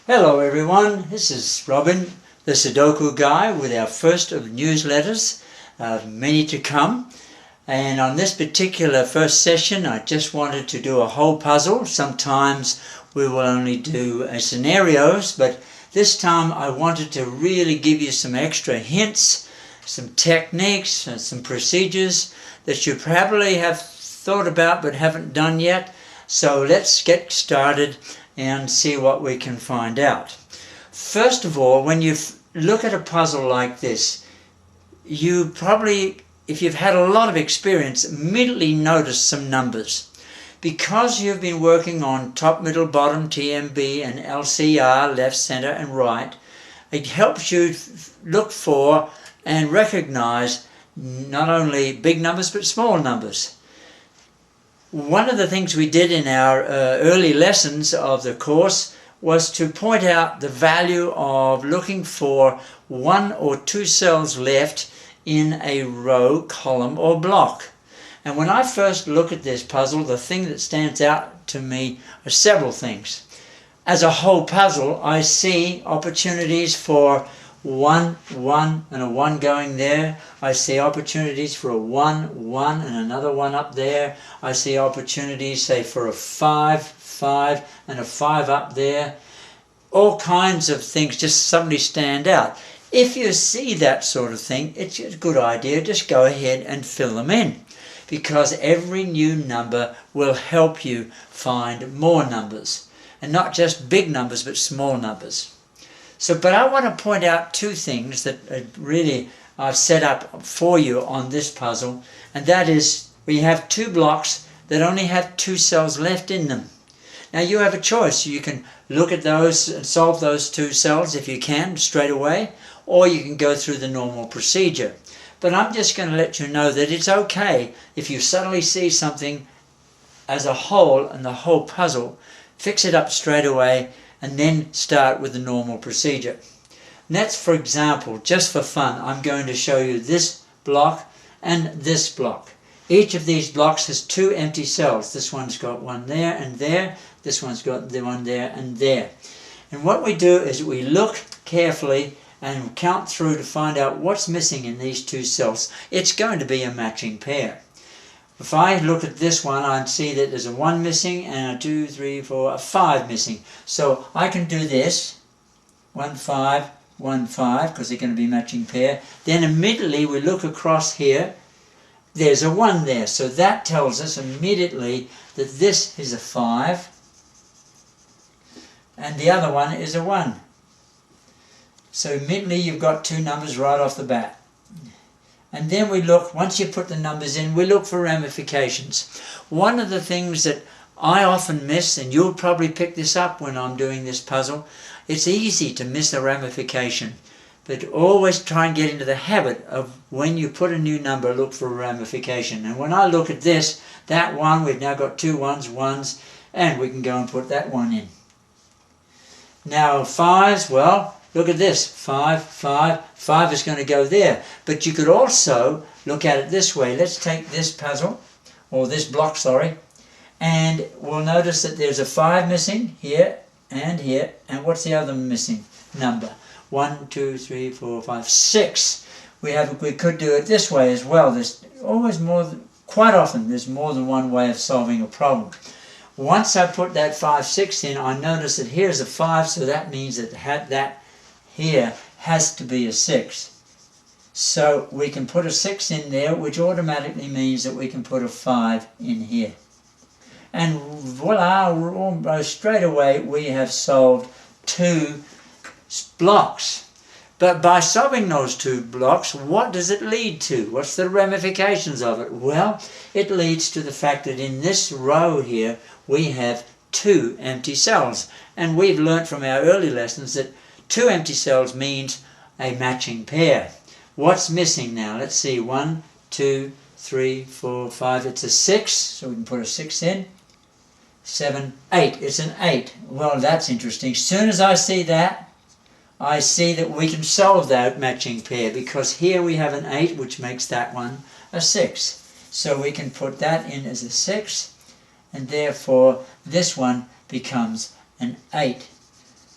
Hello everyone, this is Robin, the Sudoku guy, with our first of newsletters, many to come. And on this particular first session I just wanted to do a whole puzzle. Sometimes we will only do scenarios, but this time I wanted to really give you some extra hints, some techniques and some procedures that you probably have thought about but haven't done yet. So let's get started and see what we can find out. First of all, when you look at a puzzle like this, you probably, if you've had a lot of experience, immediately notice some numbers. Because you've been working on top, middle, bottom, TMB and LCR, left, center and right, it helps you look for and recognize not only big numbers but small numbers. One of the things we did in our early lessons of the course was to point out the value of looking for 1 or 2 cells left in a row, column or block. And when I first look at this puzzle, the thing that stands out to me are several things. As a whole puzzle, I see opportunities for 1, 1 and a 1 going there. I see opportunities for a 1, 1 and another 1 up there. I see opportunities, say, for a 5, 5 and a 5 up there. All kinds of things just suddenly stand out. If you see that sort of thing, it's a good idea. Just go ahead and fill them in, because every new number will help you find more numbers. And not just big numbers, but small numbers. But I want to point out 2 things that really I've set up for you on this puzzle, and that is we have 2 blocks that only have 2 cells left in them. Now you have a choice. You can look at those and solve those 2 cells if you can straight away, or you can go through the normal procedure. But I'm just going to let you know that it's okay if you suddenly see something as a whole and the whole puzzle, fix it up straight away and then start with the normal procedure. And that's, for example, just for fun, I'm going to show you this block and this block. Each of these blocks has 2 empty cells. This one's got 1 there and there. This one's got the 1 there and there. And what we do is we look carefully and count through to find out what's missing in these 2 cells. It's going to be a matching pair. If I look at this one, I see that there's a 1 missing and a 2, 3, 4, a 5 missing. So I can do this, 1, 5, 1, 5, because they're going to be matching pair. Then immediately we look across here, there's a 1 there. So that tells us immediately that this is a 5 and the other one is a 1. So immediately you've got 2 numbers right off the bat. And then we look, once you put the numbers in, we look for ramifications. One of the things that I often miss, and you'll probably pick this up when I'm doing this puzzle, it's easy to miss a ramification. But always try and get into the habit of, when you put a new number, look for a ramification. And when I look at this, that 1, we've now got 2 1s, and we can go and put that 1 in. Now 5s, well, look at this, 5, 5, 5 is going to go there. But you could also look at it this way. Let's take this puzzle, or this block, sorry, and we'll notice that there's a 5 missing here, and what's the other missing number? 1, 2, 3, 4, 5, 6. We could do it this way as well. There's always quite often there's more than one way of solving a problem. Once I put that 5, 6 in, I notice that here's a 5, so that means that that here has to be a 6. So we can put a 6 in there, which automatically means that we can put a 5 in here. And voila, almost straight away we have solved 2 blocks. But by solving those 2 blocks, what does it lead to? What's the ramifications of it? Well, it leads to the fact that in this row here we have 2 empty cells. And we've learnt from our early lessons that 2 empty cells means a matching pair. What's missing now? Let's see, 1, 2, 3, 4, 5. It's a 6, so we can put a 6 in. 7, 8. It's an 8. Well, that's interesting. As soon as I see that, I see that we can solve that matching pair, because here we have an 8, which makes that one a 6. So we can put that in as a 6, and therefore this one becomes an 8.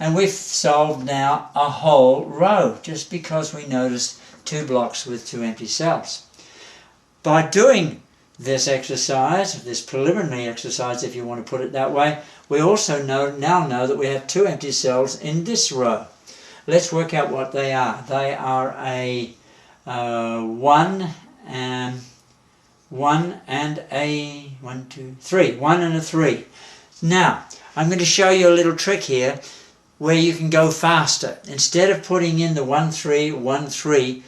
And we've solved now a whole row just because we noticed 2 blocks with 2 empty cells. By doing this exercise, this preliminary exercise if you want to put it that way, we also now know that we have 2 empty cells in this row. Let's work out what they are. They are a 1 and a 1, 2, 3. 1 and a 3. Now, I'm going to show you a little trick here where you can go faster. Instead of putting in the 1, 3, 1, 3,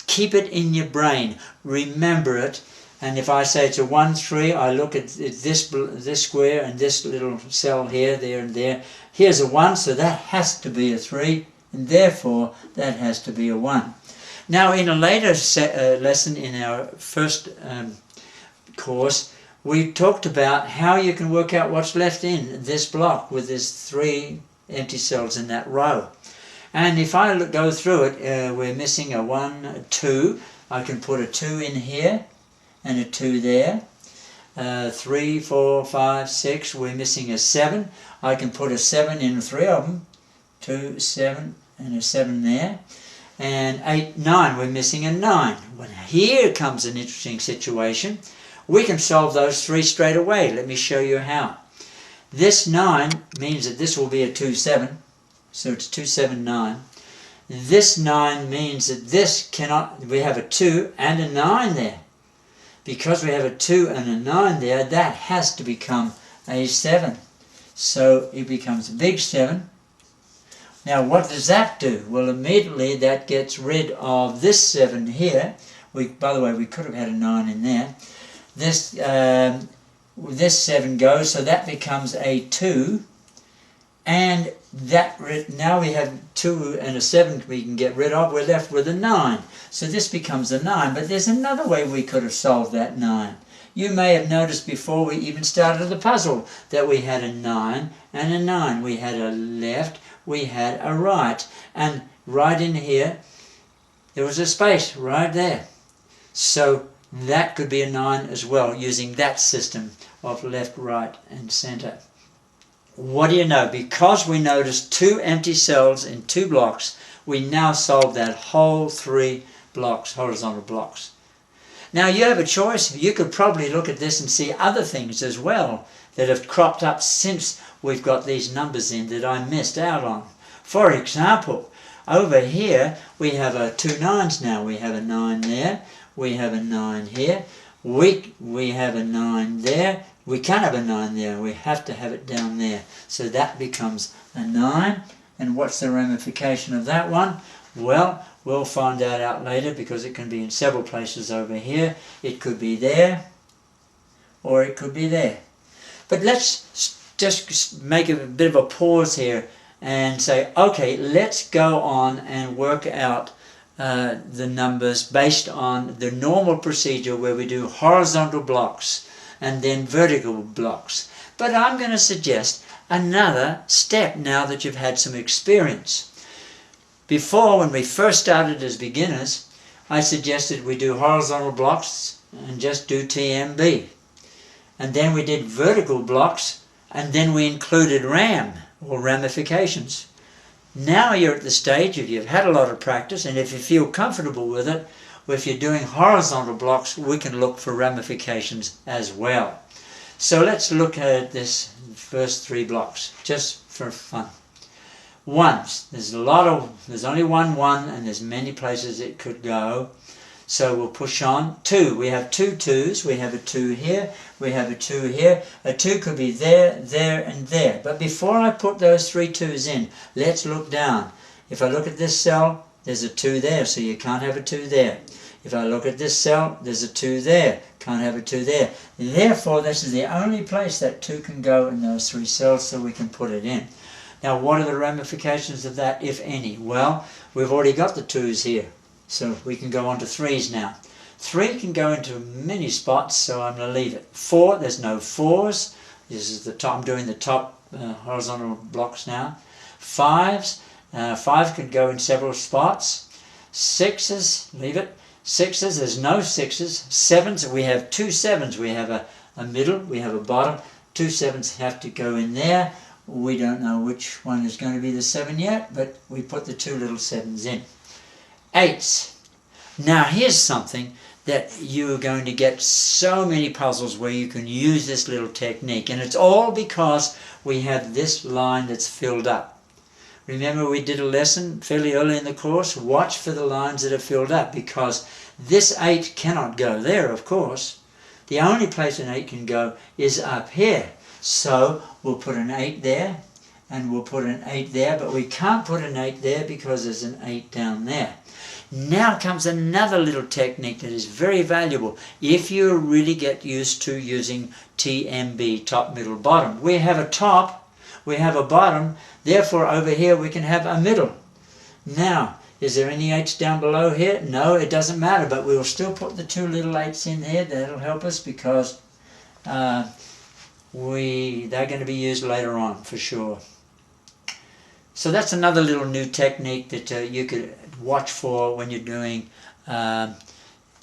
keep it in your brain. Remember it. And if I say it's a 1, 3, I look at this square and this little cell here, there and there. Here's a 1, so that has to be a 3, and therefore that has to be a 1. Now in a later lesson in our first course, we talked about how you can work out what's left in this block with this 3 empty cells in that row. And if I go through it, we're missing a 1, a 2. I can put a 2 in here and a 2 there. 3, 4, 5, 6, we're missing a 7. I can put a 7 in 3 of them. 2, 7, and a 7 there. And 8, 9, we're missing a 9. Well, here comes an interesting situation. We can solve those 3 straight away. Let me show you how. This 9 means that this will be a 2, 7. So it's 2, 7, 9. This 9 means that this cannot, we have a 2 and a 9 there. Because we have a 2 and a 9 there, that has to become a 7. So it becomes a big 7. Now what does that do? Well, immediately that gets rid of this 7 here. By the way, we could have had a 9 in there. This 7 goes, so that becomes a 2. And that now we have 2 and a 7 we can get rid of. We're left with a 9. So this becomes a 9. But there's another way we could have solved that 9. You may have noticed before we even started the puzzle that we had a 9 and a 9. We had a left, we had a right. And right in here, there was a space right there. So that could be a 9 as well, using that system of left, right, and center. What do you know? Because we noticed 2 empty cells in 2 blocks, we now solve that whole 3 blocks, horizontal blocks. Now you have a choice. You could probably look at this and see other things as well that have cropped up since we've got these numbers in that I missed out on. For example, over here we have 2 9s now. We have a 9 there. We have a 9 here. We have a 9 there. We can't have a 9 there. We have to have it down there. So that becomes a 9. And what's the ramification of that one? Well, we'll find that out later because it can be in several places over here. It could be there or it could be there. But let's just make a bit of a pause here and say, okay, let's go on and work out the numbers based on the normal procedure where we do horizontal blocks and then vertical blocks. But I'm going to suggest another step now that you've had some experience. Before, when we first started as beginners, I suggested we do horizontal blocks and just do TMB. And then we did vertical blocks and then we included RAM or ramifications. Now you're at the stage, if you've had a lot of practice and if you feel comfortable with it, if you're doing horizontal blocks, we can look for ramifications as well. So let's look at this first 3 blocks, just for fun. Ones, there's only one 1 and there's many places it could go. So we'll push on. 2, we have 2 2s, we have a 2 here, we have a 2 here. A 2 could be there, there and there. But before I put those 3 2s in, let's look down. If I look at this cell, there's a 2 there, so you can't have a 2 there. If I look at this cell, there's a 2 there, can't have a 2 there. Therefore, this is the only place that 2 can go in those 3 cells, so we can put it in. Now, what are the ramifications of that, if any? Well, we've already got the 2s here, so we can go on to 3s now. 3 can go into many spots, so I'm going to leave it. 4, there's no 4s. This is the top. I'm doing the top horizontal blocks now. 5s, 5 can go in several spots. 6s, leave it. 6s, there's no 6s. 7s, we have 2 7s. We have a middle, we have a bottom. 2 7s have to go in there. We don't know which one is going to be the 7 yet, but we put the 2 little 7s in. 8s. Now here's something that you're going to get so many puzzles where you can use this little technique, and it's all because we have this line that's filled up. Remember, we did a lesson fairly early in the course, watch for the lines that are filled up, because this 8 cannot go there, of course. The only place an 8 can go is up here. So we'll put an 8 there, and we'll put an 8 there, but we can't put an 8 there because there's an 8 down there. Now comes another little technique that is very valuable if you really get used to using TMB, top, middle, bottom. We have a top, we have a bottom, therefore over here we can have a middle. Now, is there any 8s down below here? No, it doesn't matter, but we will still put the 2 little 8s in here. That'll help us because they're going to be used later on for sure. So that's another little new technique that you could watch for when you're doing, when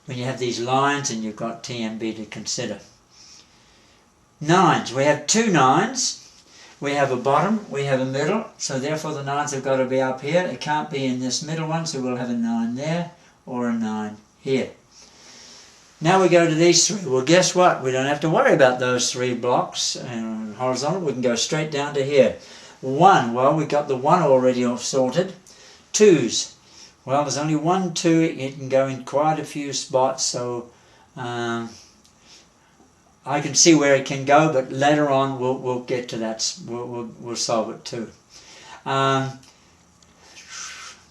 you have these lines and you've got TMB to consider. 9s. We have 2 9s. We have a bottom, we have a middle, so therefore the 9s have got to be up here. It can't be in this middle one, so we'll have a 9 there or a 9 here. Now we go to these 3. Well, guess what? We don't have to worry about those 3 blocks horizontal. We can go straight down to here. 1, well, we got the 1 already sorted. 2s, well, there's only 1 2. It can go in quite a few spots, so I can see where it can go, but later on we'll get to that. We'll solve it too.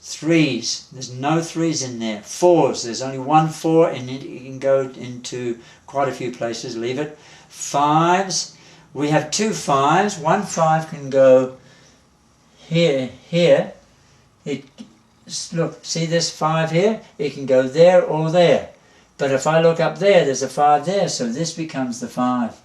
3s, there's no 3s in there. 4s, there's only 1 4, and it can go into quite a few places. Leave it. 5s, we have 2 5s. 1 5 can go here. Look, see this 5 here? It can go there or there. But if I look up there, there's a 5 there, so this becomes the 5.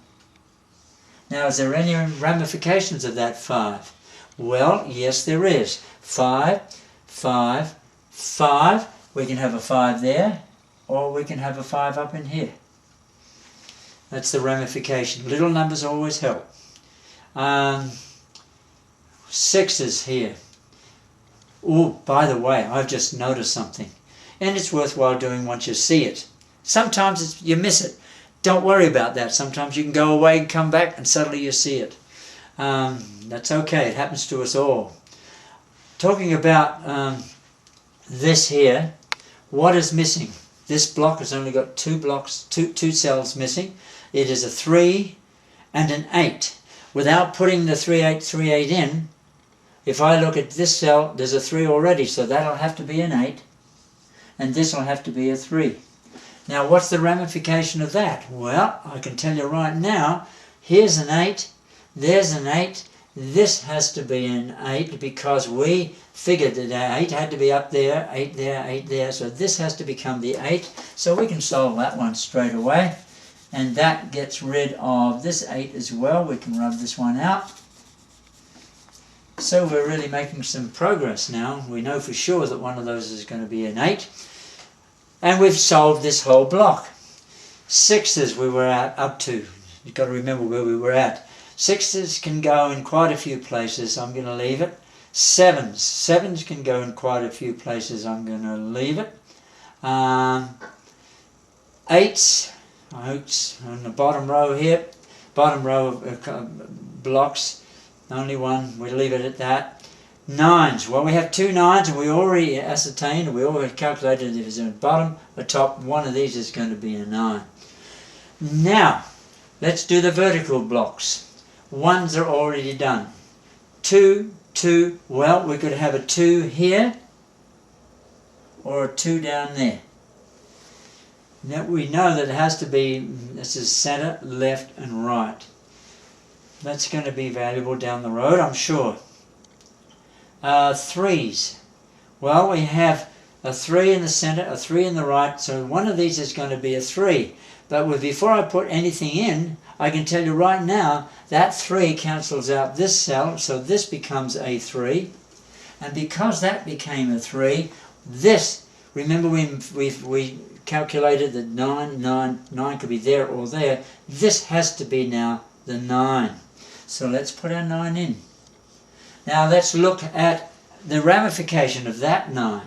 Now, is there any ramifications of that 5? Well, yes, there is. 5, 5, 5. We can have a 5 there, or we can have a 5 up in here. That's the ramification. Little numbers always help. 6s here. Oh, by the way, I've just noticed something, and it's worthwhile doing once you see it. Sometimes you miss it. Don't worry about that. Sometimes you can go away and come back and suddenly you see it. That's okay. It happens to us all. Talking about this here, what is missing? This block has only got 2 blocks, two cells missing. It is a 3 and an 8. Without putting the 3 8 3 8 in, if I look at this cell, there's a 3 already, so that'll have to be an 8, and this will have to be a 3. Now, what's the ramification of that? Well, I can tell you right now, here's an 8, there's an 8, this has to be an 8 because we figured that 8 had to be up there, 8 there, 8 there, so this has to become the 8, so we can solve that one straight away, and that gets rid of this 8 as well. We can rub this one out. So we're really making some progress now. We know for sure that one of those is going to be an 8. And we've solved this whole block. 6s we were up to. You've got to remember where we were at. 6s can go in quite a few places. I'm going to leave it. 7s. 7s can go in quite a few places. I'm going to leave it. 8s. On the bottom row here. Bottom row of blocks. Only 1. We'll leave it at that. 9s. Well, we have 2 9s, and we already ascertained, we already calculated if it's a bottom, a top, one of these is going to be a 9. Now, let's do the vertical blocks. 1s are already done. 2, 2, well, we could have a 2 here, or a 2 down there. Now, we know that it has to be, this is center, left, and right. That's going to be valuable down the road, I'm sure. 3s. Well, we have a 3 in the center, a 3 in the right, so one of these is going to be a 3. But before I put anything in, I can tell you right now that 3 cancels out this cell, so this becomes a 3. And because that became a 3, this, remember we calculated that 9 could be there or there, this has to be now the 9. So let's put our 9 in. Now let's look at the ramification of that 9.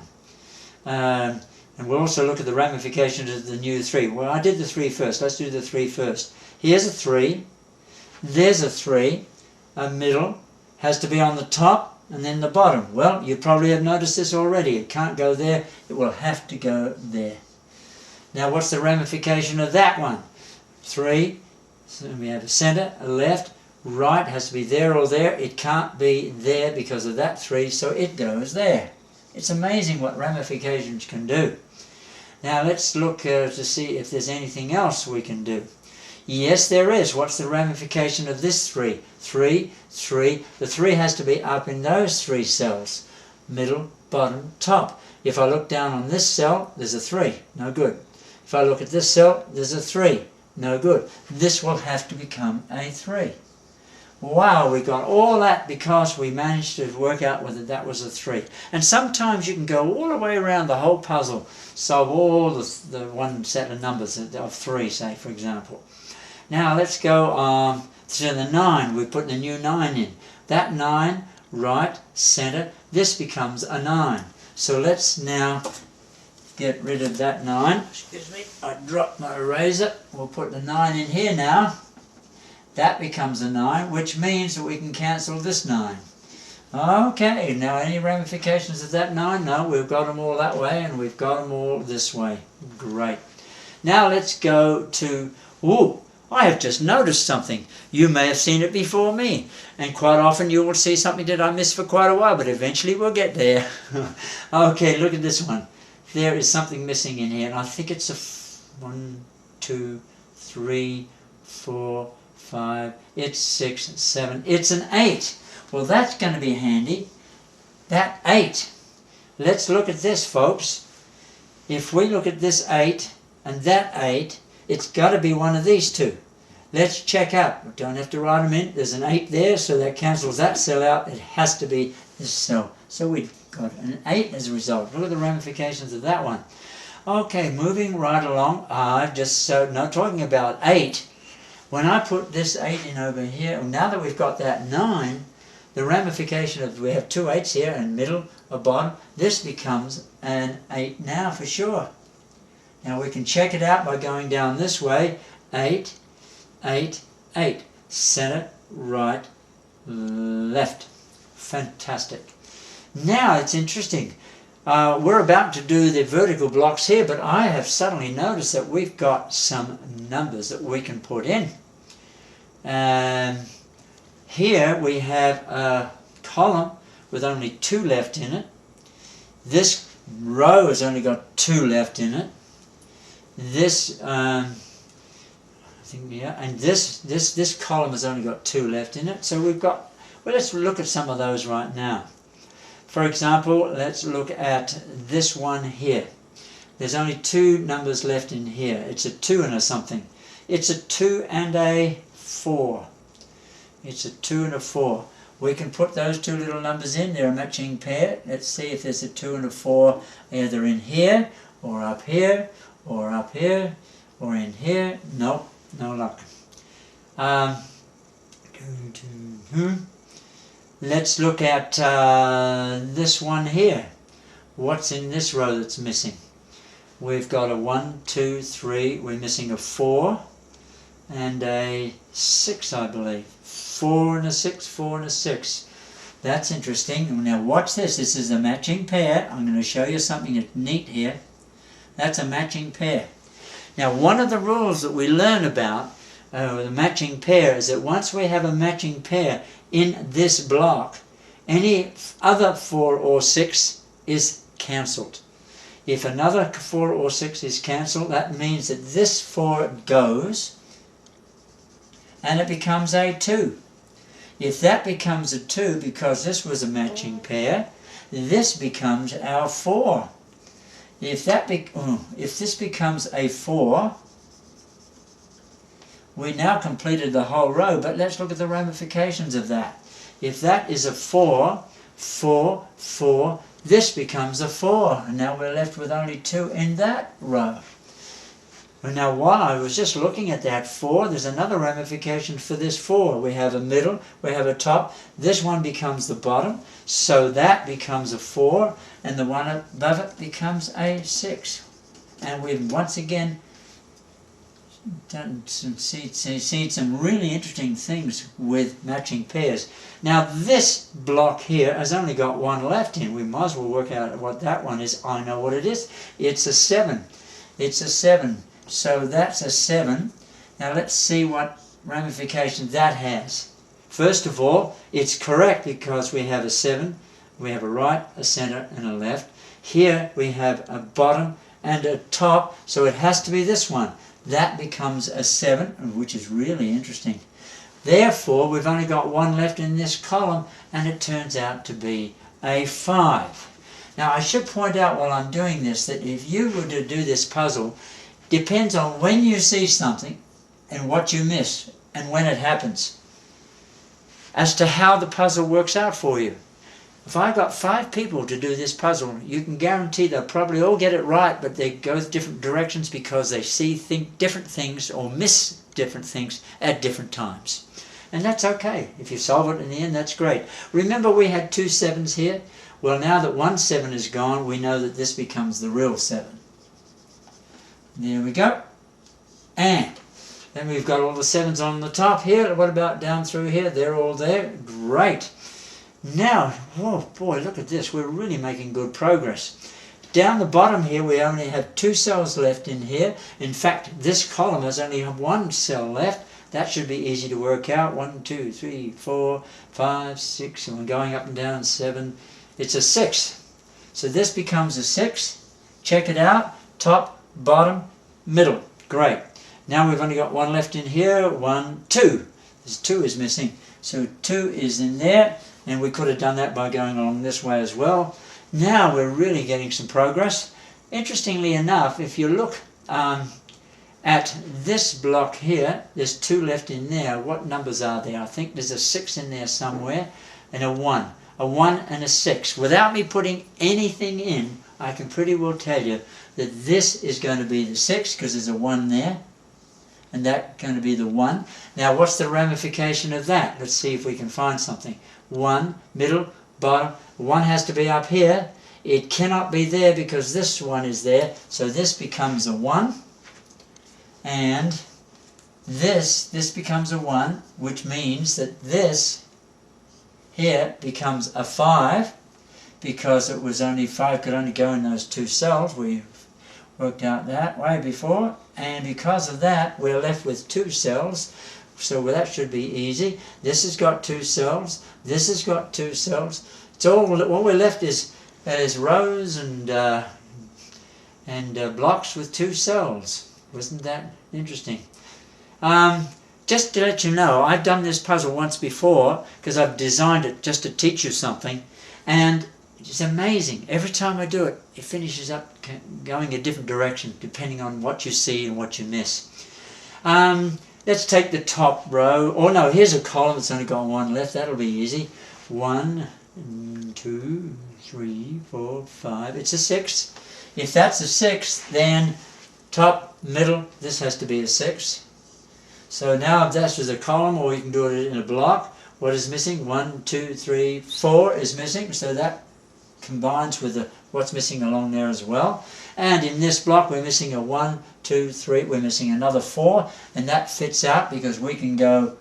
And we'll also look at the ramifications of the new 3. Well, I did the 3 first. Let's do the 3 first. Here's a 3. There's a 3. A middle has to be on the top and then the bottom. Well, you probably have noticed this already. It can't go there. It will have to go there. Now, what's the ramification of that one? 3. So we have a center, a left, right has to be there or there. It can't be there because of that 3, so it goes there. It's amazing what ramifications can do. Now let's look to see if there's anything else we can do. Yes, there is. What's the ramification of this 3? 3, 3. The 3 has to be up in those 3 cells. Middle, bottom, top. If I look down on this cell, there's a 3. No good. If I look at this cell, there's a 3. No good. This will have to become a 3. Wow, we got all that because we managed to work out whether that was a 3. And sometimes you can go all the way around the whole puzzle, solve all the one set of numbers of 3, say, for example. Now let's go to the 9. We put the new 9 in. That 9, right, center, this becomes a 9. So let's now get rid of that 9. Excuse me, I dropped my eraser. We'll put the 9 in here now. That becomes a 9, which means that we can cancel this 9. Okay, now any ramifications of that 9? No, we've got them all that way and we've got them all this way. Great. Now let's go to, ooh, I have just noticed something. You may have seen it before me, and quite often you will see something that I missed for quite a while, but eventually we'll get there. Okay, look at this one. There is something missing in here, and I think it's a 1, 2, 3, 4, 5, it's 6, 7, it's an 8. Well, that's going to be handy. That 8. Let's look at this, folks. If we look at this 8 and that 8, it's got to be one of these two. Let's check out. We don't have to write them in. There's an 8 there, so that cancels that cell out. It has to be this cell. So we've got an 8 as a result. Look at the ramifications of that one. Okay, moving right along. Talking about 8. When I put this 8 in over here, now that we've got that 9, the ramification of, we have 2 8s here, and middle, a bottom, this becomes an 8 now for sure. Now we can check it out by going down this way. 8, 8, 8. Center, right, left. Fantastic. Now it's interesting. We're about to do the vertical blocks here, but I have suddenly noticed that we've got some numbers that we can put in. Here we have a column with only 2 left in it. This row has only got 2 left in it. This and this column has only got 2 left in it. So we've got, well, let's look at some of those right now. For example, let's look at this one here. There's only 2 numbers left in here. It's a 2 and a something. It's a 2 and a 4. It's a 2 and a 4. We can put those 2 little numbers in. They're a matching pair. Let's see if there's a 2 and a 4 either in here or up here or up here or in here. Nope, no luck. Let's look at this one here. What's in this row that's missing? We've got a 1, 2, 3. We're missing a 4 and a 6, I believe. 4 and a 6, 4 and a 6. That's interesting. Now watch this. This is a matching pair. I'm going to show you something neat here. That's a matching pair. Now one of the rules that we learn about the matching pair is that once we have a matching pair in this block, any other 4 or 6 is cancelled. If another 4 or 6 is cancelled, that means that this 4 goes and it becomes a 2. If that becomes a 2 because this was a matching pair, this becomes our 4. If this becomes a 4, we now completed the whole row, but let's look at the ramifications of that. If that is a 4, 4, 4, this becomes a 4, and now we're left with only 2 in that row. And now while I was just looking at that 4, there's another ramification for this 4. We have a middle, we have a top. This one becomes the bottom, so that becomes a 4, and the one above it becomes a 6. And we've once again seen some really interesting things with matching pairs. Now this block here has only got one left in. We might as well work out what that one is. I know what it is. It's a 7. It's a 7. So that's a 7. Now let's see what ramification that has. First of all, it's correct because we have a 7. We have a right, a center, and a left. Here we have a bottom and a top, so it has to be this one. That becomes a 7, which is really interesting. Therefore, we've only got one left in this column, and it turns out to be a 5. Now, I should point out while I'm doing this that if you were to do this puzzle, depends on when you see something and what you miss and when it happens as to how the puzzle works out for you. If I got 5 people to do this puzzle, you can guarantee they'll probably all get it right, but they go different directions because they see different things or miss different things at different times. And that's okay. If you solve it in the end, that's great. Remember we had 2 7s here? Well, now that one 7 is gone, we know that this becomes the real 7. There we go. And then we've got all the 7s on the top here. What about down through here? They're all there. Great. Now, oh boy, look at this. We're really making good progress. Down the bottom here, we only have 2 cells left in here. In fact, this column has only 1 cell left. That should be easy to work out. 1, 2, 3, 4, 5, 6, and we're going up and down 7. It's a 6. So this becomes a 6. Check it out. Top, bottom, middle. Great. Now we've only got 1 left in here. 1, 2. This 2 is missing. So 2 is in there. And we could have done that by going along this way as well. Now we're really getting some progress. Interestingly enough, if you look at this block here, there's 2 left in there. What numbers are there? I think there's a 6 in there somewhere and a 1. A 1 and a 6. Without me putting anything in, I can pretty well tell you that this is going to be the 6 because there's a 1 there. And that's going to be the 1. Now what's the ramification of that? Let's see if we can find something. 1, middle, bottom. 1 has to be up here. It cannot be there because this one is there. So this becomes a 1. And this becomes a 1, which means that this here becomes a 5 because it was only 5 could only go in those 2 cells. We worked out that way before. And because of that, we're left with 2 cells. So that should be easy. This has got 2 cells. This has got 2 cells. It's all we're left is rows and blocks with 2 cells. Wasn't that interesting? Just to let you know, I've done this puzzle once before because I've designed it just to teach you something, and it's amazing. Every time I do it, it finishes up going a different direction depending on what you see and what you miss. Let's take the top row. Oh no, here's a column that's only got 1 left. That'll be easy. 1, 2, 3, 4, 5. It's a 6. If that's a 6, then top, middle, this has to be a 6. So now if that's just a column, or you can do it in a block, what is missing? 1, 2, 3, 4 is missing. So that combines with what's missing along there as well. And in this block we're missing a 1, 2, 3, we're missing another 4, and that fits out because we can go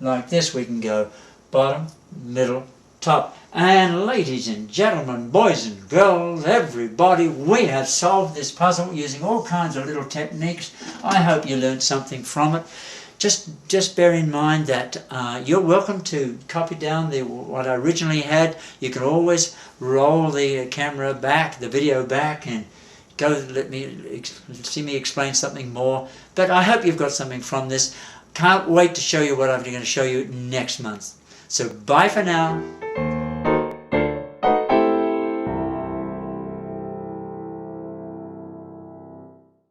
like this. We can go bottom, middle, top. And ladies and gentlemen, boys and girls, everybody, we have solved this puzzle using all kinds of little techniques. I hope you learned something from it. Just bear in mind that you're welcome to copy down what I originally had. You can always roll the camera back, the video back, and go see me explain something more. But I hope you've got something from this. Can't wait to show you what I'm going to show you next month. So bye for now.